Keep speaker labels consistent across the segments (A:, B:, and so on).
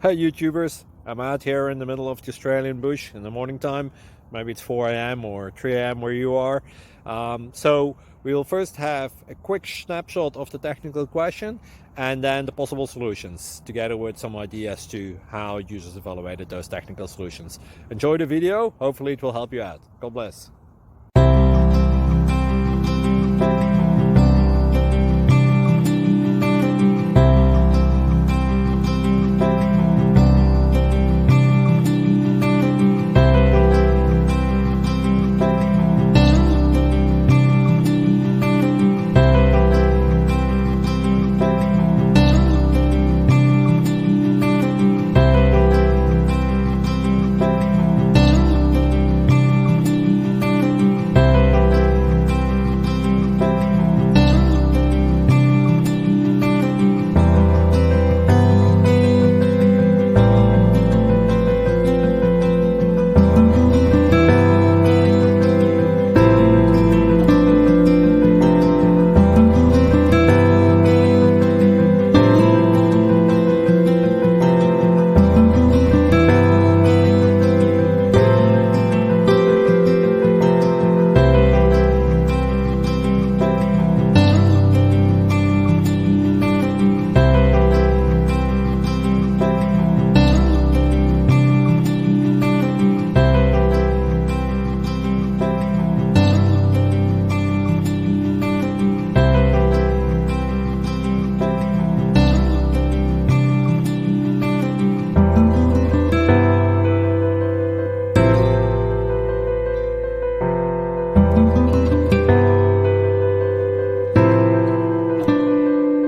A: Hey YouTubers, I'm out here in the middle of the Australian bush in the morning time. Maybe it's 4 a.m. or 3 a.m. where you are. So we'll first have a quick snapshot of the technical question and then the possible solutions, together with some ideas to how users evaluated those technical solutions. Enjoy the video, hopefully it will help you out. God bless.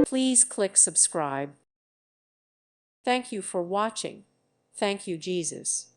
B: Please click subscribe. Thank you for watching. Thank you, Jesus.